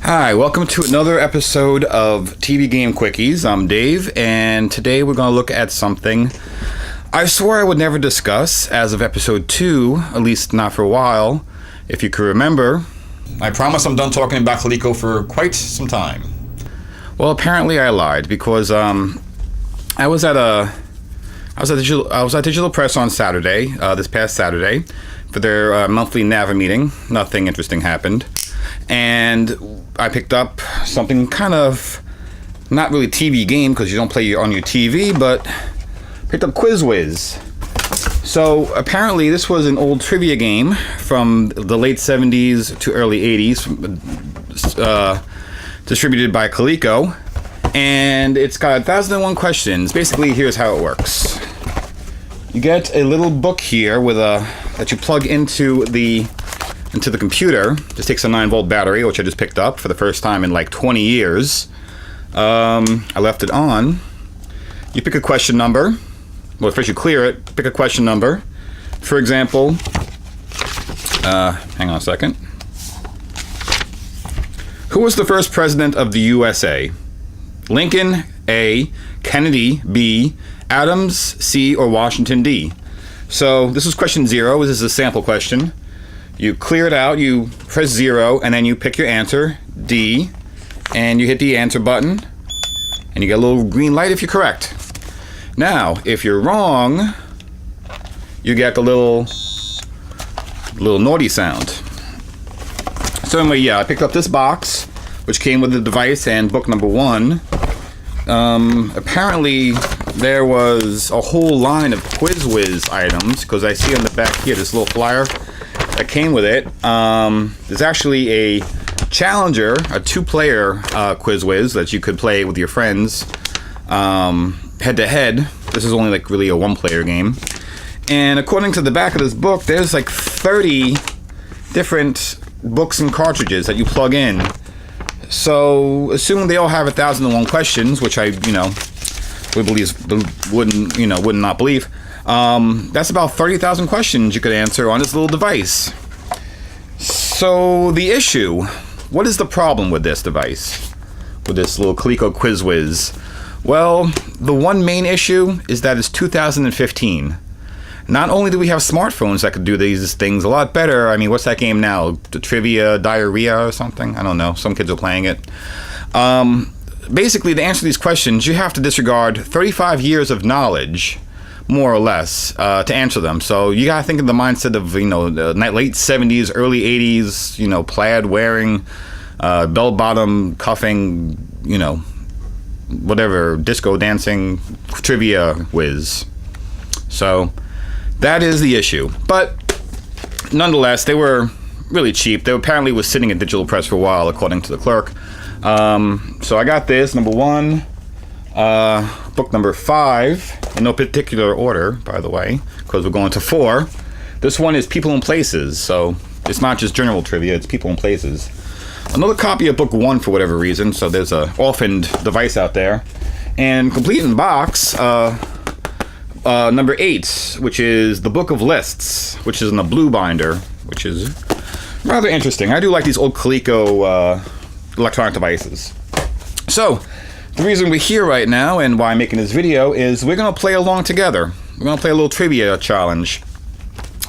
Hi, welcome to another episode of TV Game Quickies. I'm Dave, and today we're going to look at something I swore I would never discuss as of episode 2, at least not for a while. If you can remember, I promise I'm done talking about Coleco for quite some time. Well, apparently I lied because I was at Digital Press on Saturday, this past Saturday, for their monthly NAVA meeting. Nothing interesting happened. And I picked up something kind of not really TV game because you don't play on your TV, but picked up Quiz Wiz. So apparently this was an old trivia game from the late 70s to early 80s, distributed by Coleco, and it's got 1,001 questions. Basically, here's how it works. You get a little book here with that you plug into the computer. This takes a 9-volt battery, which I just picked up for the first time in like 20 years. I left it on. You pick a question number. Well, first you clear it. Pick a question number. For example, hang on a second. Who was the first president of the USA? Lincoln, A. Kennedy, B. Adams, C. or Washington, D. So this is question 0. This is a sample question. You clear it out, you press 0, and then you pick your answer, D, and you hit the answer button, and you get a little green light if you're correct. Now, if you're wrong, you get the little naughty sound. So anyway, yeah, I picked up this box, which came with the device and book number 1. Apparently, there was a whole line of Quiz Wiz items, because I see on the back here this little flyer that came with it. There's actually a challenger, a 2-player Quiz Wiz that you could play with your friends head to head. This is only like really a 1-player game. And according to the back of this book, there's like 30 different books and cartridges that you plug in. So assuming they all have 1,001 questions, which I, would not believe. That's about 30,000 questions you could answer on this little device. So the issue, what is the problem with this device? With this little Coleco Quiz Wiz? Well, the one main issue is that it's 2015. Not only do we have smartphones that could do these things a lot better. I mean, what's that game now? The Trivia Diarrhea or something? I don't know. Some kids are playing it. Basically, to answer these questions, you have to disregard 35 years of knowledge, more or less, to answer them. So you gotta think of the mindset of, the late 70s, early 80s, plaid wearing, bell-bottom cuffing, whatever, disco dancing, trivia whiz. So that is the issue. But nonetheless, they were really cheap. They apparently was sitting at Digital Press for a while, according to the clerk. So I got this, number 1. Book number 5, in no particular order, by the way, because we're going to 4. This one is People and Places, so it's not just general trivia, it's People and Places. Another copy of book 1 for whatever reason, so there's an orphaned device out there. And complete in box, number 8, which is the Book of Lists, which is in a blue binder, which is rather interesting. I do like these old Coleco electronic devices. So, the reason we're here right now and why I'm making this video is we're going to play along together. We're going to play a little trivia challenge.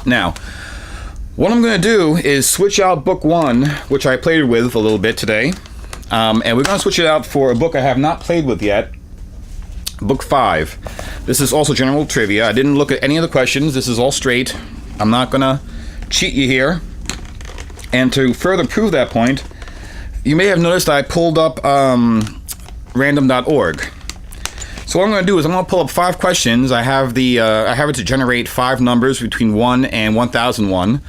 Now, what I'm going to do is switch out book 1, which I played with a little bit today. And we're going to switch it out for a book I have not played with yet. Book 5. This is also general trivia. I didn't look at any of the questions. This is all straight. I'm not going to cheat you here. And to further prove that point, you may have noticed I pulled up random.org. So what I'm going to do is I'm going to pull up 5 questions. I have it to generate 5 numbers between 1 and 1001.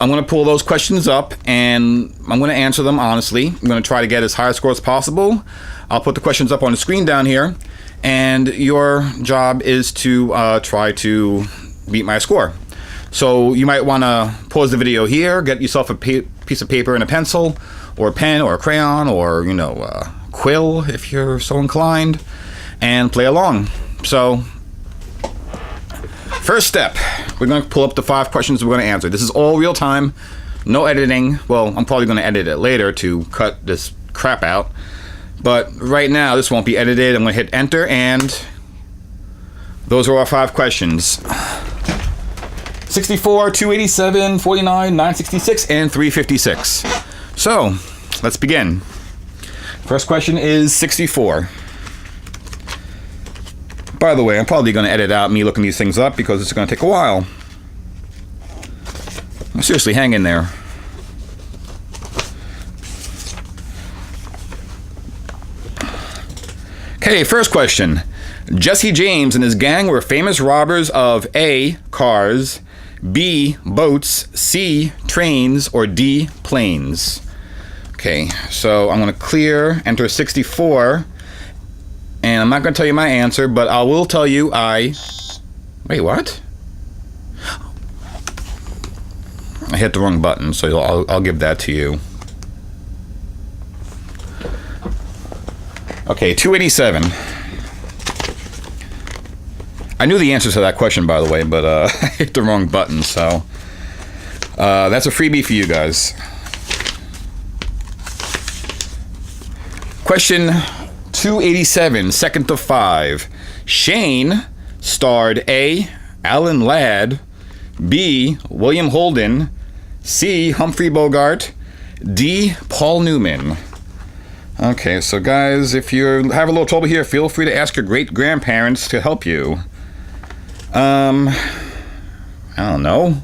I'm going to pull those questions up and I'm going to answer them honestly. I'm going to try to get as high a score as possible. I'll put the questions up on the screen down here, and your job is to try to beat my score. So you might want to pause the video here, get yourself a piece of paper and a pencil, or a pen, or a crayon, or quill if you're so inclined, and play along. So first step, we're going to pull up the 5 questions we're going to answer. This is all real time. No editing. Well, I'm probably going to edit it later to cut this crap out. But right now, this won't be edited. I'm going to hit enter, and those are our 5 questions. 64, 287, 49, 966, and 356. So, let's begin. First question is 64. By the way, I'm probably going to edit out me looking these things up because it's going to take a while. Seriously, hang in there. Okay, first question. Jesse James and his gang were famous robbers of A, cars, B, boats, C, trains, or D, planes. Okay, so I'm going to clear, enter 64, and I'm not going to tell you my answer, but I will tell you Wait, what? I hit the wrong button, so I'll give that to you. Okay, 287. I knew the answer to that question, by the way, but I hit the wrong button, so that's a freebie for you guys. Question 287, second of 5. Shane starred A, Alan Ladd, B, William Holden, C, Humphrey Bogart, D, Paul Newman. Okay, so guys, if you have a little trouble here, feel free to ask your great-grandparents to help you. I don't know.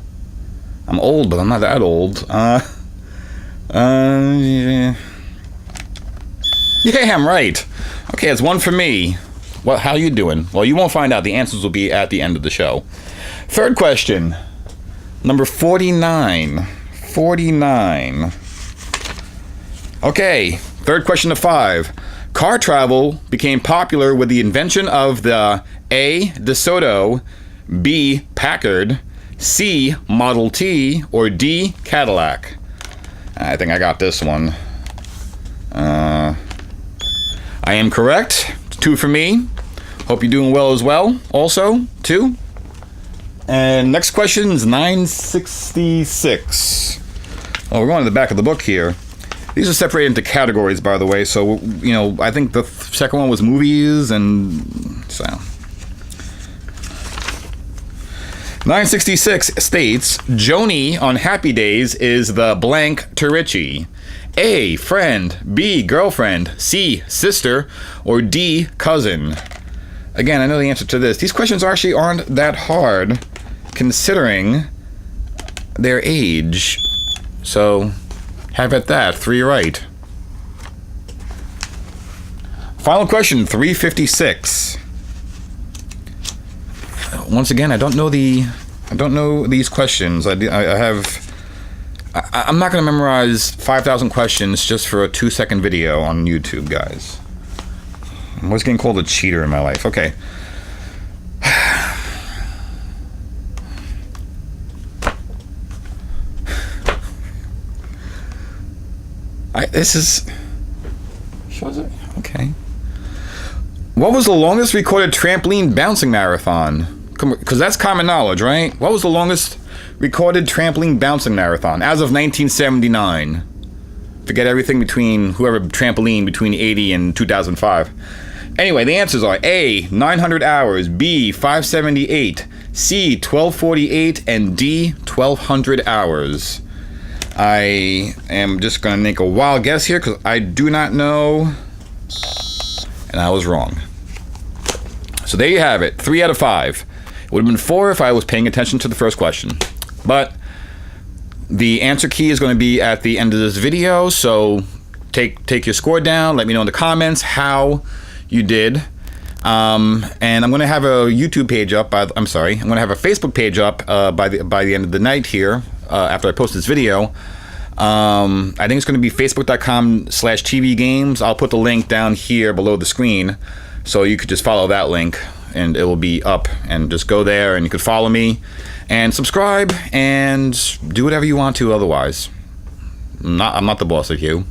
I'm old, but I'm not that old. Yeah. Yeah, I'm right. Okay, it's one for me. Well, how you doing? Well, you won't find out. The answers will be at the end of the show. Third question. Number 49. 49. Okay, third question of 5. Car travel became popular with the invention of the A, DeSoto, B, Packard, C, Model T, or D, Cadillac. I think I got this one. I am correct. 2 for me. Hope you're doing well as well. Also, 2. And next question is 966. Oh, we're going to the back of the book here. These are separated into categories, by the way. So, you know, I think the second one was movies, and so. 966 states, Joanie on Happy Days is the blank to Richie. A, friend, B, girlfriend, C, sister, or D, cousin. Again, I know the answer to this. These questions actually aren't that hard, considering their age. So, have at that. 3 right. Final question, 356. Once again, I don't know these questions. I'm not going to memorize 5,000 questions just for a 2-second video on YouTube, guys. I'm always getting called a cheater in my life. Okay. This is... Okay. What was the longest recorded trampoline bouncing marathon? Because that's common knowledge, right? What was the longest recorded trampoline bouncing marathon as of 1979? Forget everything between whoever trampoline between 80 and 2005. Anyway, the answers are A, 900 hours, B, 578, C, 1248, and D, 1200 hours. I am just going to make a wild guess here because I do not know, and I was wrong. So there you have it, 3 out of 5. It would have been 4 if I was paying attention to the first question. But the answer key is going to be at the end of this video, so take your score down. Let me know in the comments how you did. And I'm going to have a YouTube page up. I'm going to have a Facebook page up by the end of the night here after I post this video. I think it's going to be facebook.com/TV Games. I'll put the link down here below the screen, so you could just follow that link, and it will be up. And just go there, and you could follow me and subscribe and do whatever you want to. Otherwise, I'm not the boss of you.